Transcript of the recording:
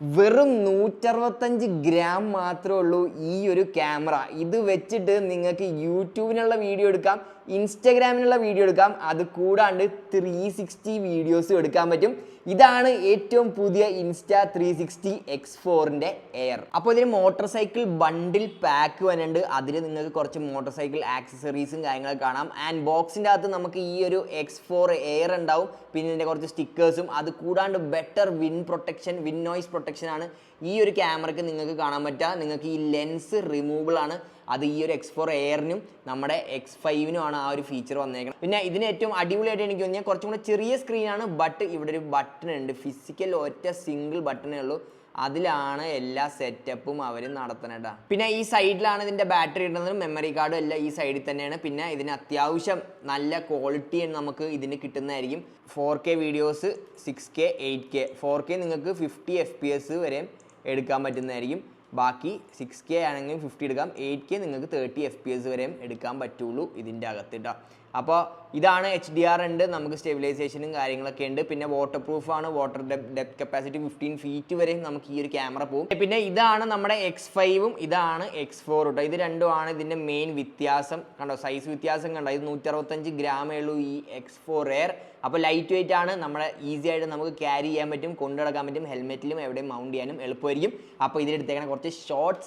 വെറും 165 ഗ്രാം മാത്രമേ ഉള്ളൂ ഈ ഒരു ക്യാമറ. ഇത് വെച്ചിട്ട് നിങ്ങൾക്ക് യൂട്യൂബിനുള്ള വീഡിയോ എടുക്കാം, ഇൻസ്റ്റഗ്രാമിനുള്ള വീഡിയോ എടുക്കാം, അത് കൂടാണ്ട് 360 വീഡിയോസും എടുക്കാൻ പറ്റും. ഇതാണ് ഏറ്റവും പുതിയ ഇൻസ്റ്റാ 360 X4ൻ്റെ എയർ. അപ്പോൾ ഇതിന് മോട്ടോർ സൈക്കിൾ ബണ്ടിൽ പാക്ക് വരുന്നുണ്ട്. അതിൽ നിങ്ങൾക്ക് കുറച്ച് മോട്ടോർ സൈക്കിൾ ആക്സസറീസും കാര്യങ്ങളൊക്കെ കാണാം. ആൻഡ് ബോക്സിൻ്റെ അകത്ത് നമുക്ക് ഈ ഒരു X4 എയർ ഉണ്ടാവും, പിന്നെ ഇതിൻ്റെ കുറച്ച് സ്റ്റിക്കേഴ്സും, അത് കൂടാണ്ട് ബെറ്റർ വിൻ നോയ്സ് പ്രൊട്ടക്ഷൻ ആണ് ഈ ഒരു ക്യാമറയ്ക്ക് നിങ്ങൾക്ക് കാണാൻ പറ്റുക. നിങ്ങൾക്ക് ഈ ലെൻസ് റിമൂവബിൾ ആണ്. അത് ഈ ഒരു X4 എയറിനും നമ്മുടെ X5-നുമാണ് ആ ഒരു ഫീച്ചർ വന്നേക്കുന്നത്. പിന്നെ ഇതിന് ഏറ്റവും അടിപൊളിയായിട്ട് എനിക്ക് തോന്നിയാൽ കുറച്ചും കൂടെ ചെറിയ സ്ക്രീനാണ്, ബട്ട് ഇവിടെ ഒരു ബട്ടൺ ഉണ്ട്, ഫിസിക്കൽ ഒറ്റ സിംഗിൾ ബട്ടണേ ഉള്ളൂ. അതിലാണ് എല്ലാ സെറ്റപ്പും അവർ നടത്തുന്നത്. പിന്നെ ഈ സൈഡിലാണ് ഇതിൻ്റെ ബാറ്ററി ഇടുന്നതും മെമ്മറി കാർഡും എല്ലാം ഈ സൈഡിൽ തന്നെയാണ്. പിന്നെ ഇതിന് അത്യാവശ്യം നല്ല ക്വാളിറ്റി നമുക്ക് ഇതിന് കിട്ടുന്നതായിരിക്കും. 4K videos, 6K, 8K. 4K നിങ്ങൾക്ക് 50 FPS വരെ എടുക്കാൻ പറ്റുന്നതായിരിക്കും. ബാക്കി 6K ആണെങ്കിൽ 50 എടുക്കാം, 8K നിങ്ങൾക്ക് 30 FPS വരെയും എടുക്കാൻ പറ്റുള്ളൂ ഇതിൻ്റെ അകത്ത് കേട്ടോ. അപ്പോൾ ഇതാണ് HDR ഉണ്ട്, നമുക്ക് സ്റ്റെബിലൈസേഷനും കാര്യങ്ങളൊക്കെ ഉണ്ട്. പിന്നെ വാട്ടർ പ്രൂഫാണ്, വാട്ടർ ഡെപ്ത് കപ്പാസിറ്റി 15 ഫീറ്റ് വരെയും നമുക്ക് ഈ ഒരു ക്യാമറ പോകും. പിന്നെ ഇതാണ് നമ്മുടെ X5-ഉം ഇതാണ് X4 കേട്ടോ. ഇത് രണ്ടുമാണ് ഇതിൻ്റെ മെയിൻ വ്യത്യാസം. കണ്ടോ, സൈസ് വ്യത്യാസം കണ്ടോ. ഇത് 165 ഗ്രാമേ ഉള്ളൂ ഈ X4 എയർ. അപ്പോൾ ലൈറ്റ് വെയിറ്റ് ആണ്, നമ്മളെ ഈസി ആയിട്ട് നമുക്ക് ക്യാരി ചെയ്യാൻ പറ്റും, കൊണ്ടു നടക്കാൻ പറ്റും, ഹെൽമെറ്റിലും എവിടെയും മൗണ്ട് ചെയ്യാനും എളുപ്പമായിരിക്കും. അപ്പോൾ ഇതിലെടുത്തേക്കണ കുറച്ച് ഷോർട്സ്